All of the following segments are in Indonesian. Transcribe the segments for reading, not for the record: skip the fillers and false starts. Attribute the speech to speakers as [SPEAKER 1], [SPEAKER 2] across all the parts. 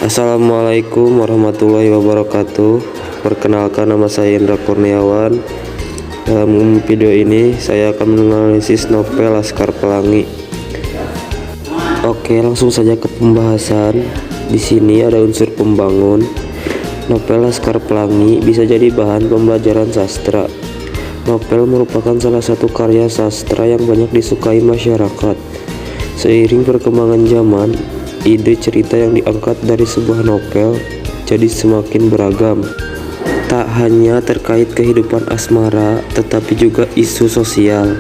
[SPEAKER 1] Assalamualaikum warahmatullahi wabarakatuh. Perkenalkan, nama saya Indra Kurniawan. Dalam video ini saya akan menganalisis novel Laskar Pelangi. Oke, langsung saja ke pembahasan. Di sini ada unsur pembangun. Novel Laskar Pelangi bisa jadi bahan pembelajaran sastra. Novel merupakan salah satu karya sastra yang banyak disukai masyarakat. Seiring perkembangan zaman, ide cerita yang diangkat dari sebuah novel jadi semakin beragam. Tak hanya terkait kehidupan asmara, tetapi juga isu sosial,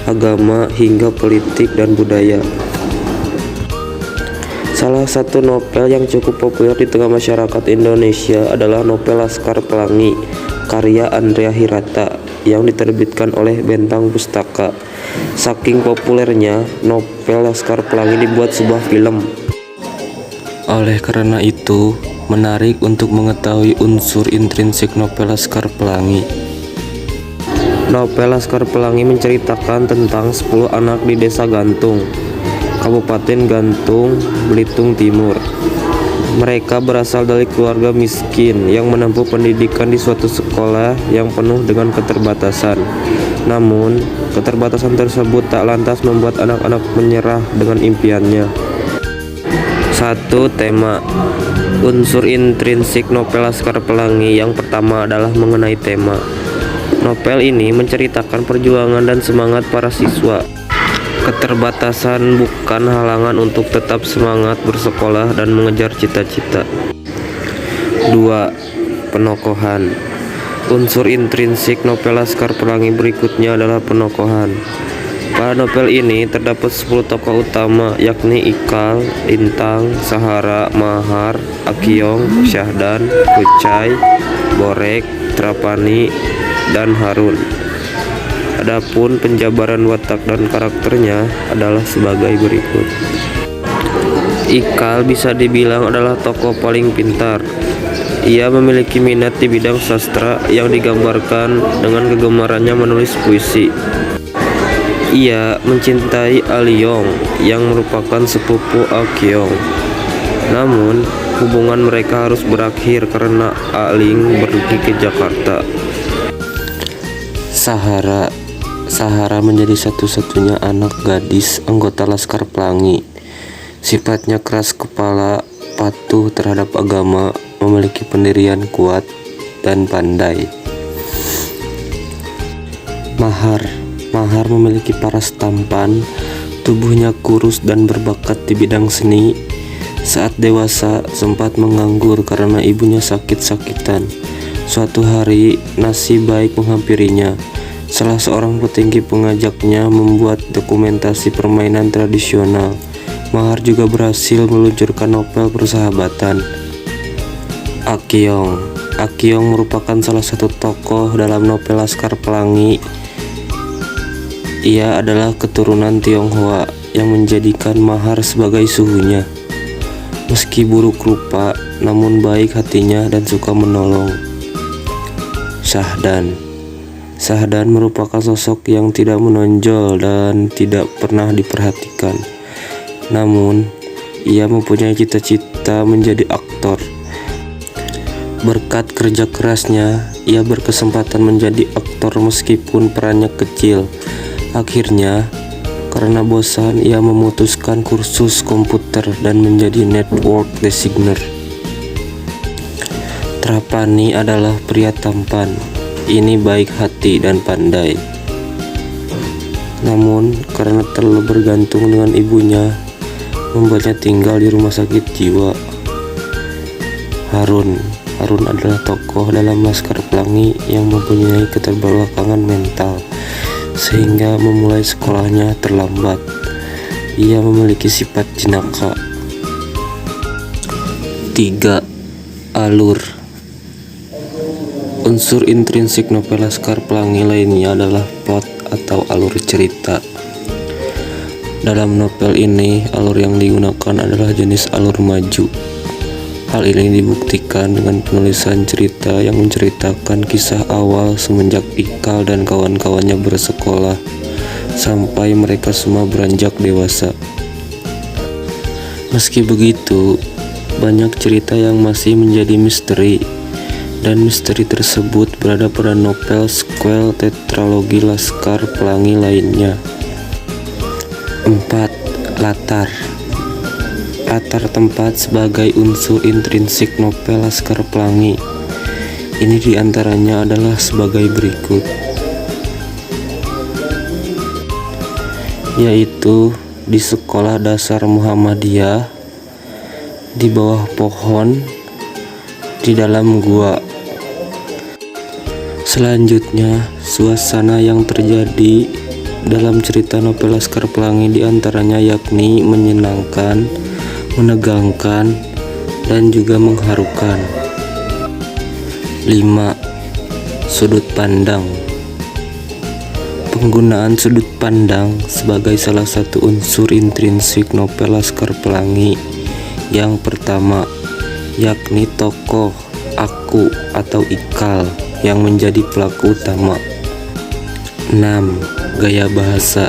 [SPEAKER 1] agama, hingga politik dan budaya. Salah satu novel yang cukup populer di tengah masyarakat Indonesia adalah novel Laskar Pelangi, karya Andrea Hirata, yang diterbitkan oleh Bentang Pustaka. Saking populernya, novel Laskar Pelangi dibuat sebuah film. Oleh karena itu, menarik untuk mengetahui unsur intrinsik novel Laskar Pelangi. Novel Laskar Pelangi menceritakan tentang 10 anak di Desa Gantung, Kabupaten Gantung, Belitung Timur. Mereka berasal dari keluarga miskin yang menempuh pendidikan di suatu sekolah yang penuh dengan keterbatasan. Namun, keterbatasan tersebut tak lantas membuat anak-anak menyerah dengan impiannya. 1. Tema. Unsur intrinsik novel Laskar Pelangi yang pertama adalah mengenai tema. Novel ini menceritakan perjuangan dan semangat para siswa. Keterbatasan bukan halangan untuk tetap semangat bersekolah dan mengejar cita-cita. 2. Penokohan. Unsur intrinsik novel Laskar Pelangi berikutnya adalah penokohan. Pada novel ini terdapat 10 tokoh utama, yakni Ikal, Lintang, Sahara, Mahar, Akyong, Syahdan, Kucai, Borek, Trapani, dan Harun. Adapun penjabaran watak dan karakternya adalah sebagai berikut. Ikal bisa dibilang adalah tokoh paling pintar. Ia memiliki minat di bidang sastra yang digambarkan dengan kegemarannya menulis puisi. Ia mencintai Alyong yang merupakan sepupu Akyong. Namun, hubungan mereka harus berakhir karena Aling pergi ke Jakarta. Sahara menjadi satu-satunya anak gadis anggota Laskar Pelangi. Sifatnya keras kepala, patuh terhadap agama, memiliki pendirian kuat dan pandai. Mahar memiliki paras tampan, tubuhnya kurus dan berbakat di bidang seni. Saat dewasa sempat menganggur karena ibunya sakit-sakitan. Suatu hari nasib baik menghampirinya. Salah seorang petinggi pengajaknya membuat dokumentasi permainan tradisional. Mahar juga berhasil meluncurkan novel persahabatan. Akyong merupakan salah satu tokoh dalam novel Laskar Pelangi. Ia adalah keturunan Tionghoa yang menjadikan Mahar sebagai suhunya. Meski buruk rupa, namun baik hatinya dan suka menolong. Syahdan merupakan sosok yang tidak menonjol dan tidak pernah diperhatikan. Namun, ia mempunyai cita-cita menjadi aktor. Berkat kerja kerasnya, ia berkesempatan menjadi aktor meskipun perannya kecil. Akhirnya, karena bosan, ia memutuskan kursus komputer dan menjadi network designer. Trapani adalah pria tampan. Ini baik hati dan pandai. Namun, karena terlalu bergantung dengan ibunya, membuatnya tinggal di rumah sakit jiwa. Harun adalah tokoh dalam Laskar Pelangi yang mempunyai keterbelakangan mental, sehingga memulai sekolahnya terlambat. Ia memiliki sifat jenaka. 3. Alur. Unsur intrinsik novel Laskar Pelangi lainnya adalah plot atau alur cerita. Dalam novel ini, alur yang digunakan adalah jenis alur maju. Hal ini dibuktikan dengan penulisan cerita yang menceritakan kisah awal semenjak Ikal dan kawan-kawannya bersekolah sampai mereka semua beranjak dewasa. Meski begitu, banyak cerita yang masih menjadi misteri, dan misteri tersebut berada pada novel sequel tetralogi Laskar Pelangi lainnya. 4. Latar tempat sebagai unsur intrinsik novel Laskar Pelangi. Ini diantaranya adalah sebagai berikut, yaitu di sekolah dasar Muhammadiyah, di bawah pohon, di dalam gua. Selanjutnya, suasana yang terjadi dalam cerita novel Laskar Pelangi diantaranya yakni menyenangkan, menegangkan, dan juga mengharukan. 5. Sudut pandang. Penggunaan sudut pandang sebagai salah satu unsur intrinsik novel Laskar Pelangi. Yang pertama, yakni tokoh aku atau Ikal yang menjadi pelaku utama. 6. Gaya bahasa.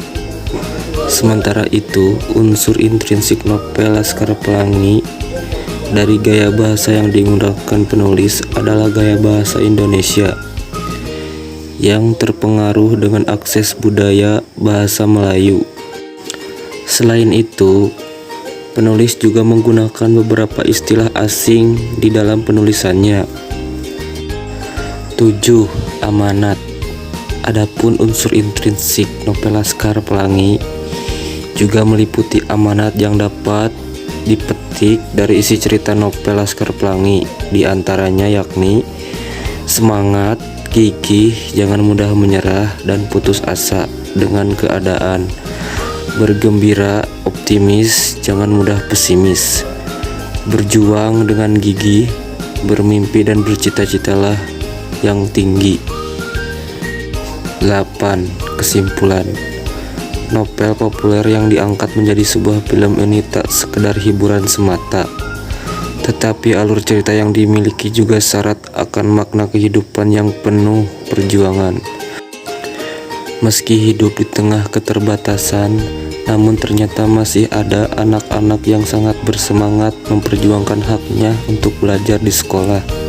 [SPEAKER 1] Sementara itu, unsur intrinsik novel Laskar Pelangi dari gaya bahasa yang digunakan penulis adalah gaya bahasa Indonesia yang terpengaruh dengan akses budaya bahasa Melayu. Selain itu, penulis juga menggunakan beberapa istilah asing di dalam penulisannya. 7. Amanat. Adapun unsur intrinsik novel Laskar Pelangi juga meliputi amanat yang dapat dipetik dari isi cerita novel Laskar Pelangi, diantaranya yakni semangat, gigih, jangan mudah menyerah dan putus asa dengan keadaan, bergembira, optimis, jangan mudah pesimis, berjuang dengan gigih, bermimpi dan bercita-citalah yang tinggi. 8. Kesimpulan. Novel populer yang diangkat menjadi sebuah film ini tak sekedar hiburan semata, tetapi alur cerita yang dimiliki juga syarat akan makna kehidupan yang penuh perjuangan. Meski hidup di tengah keterbatasan, namun ternyata masih ada anak-anak yang sangat bersemangat memperjuangkan haknya untuk belajar di sekolah.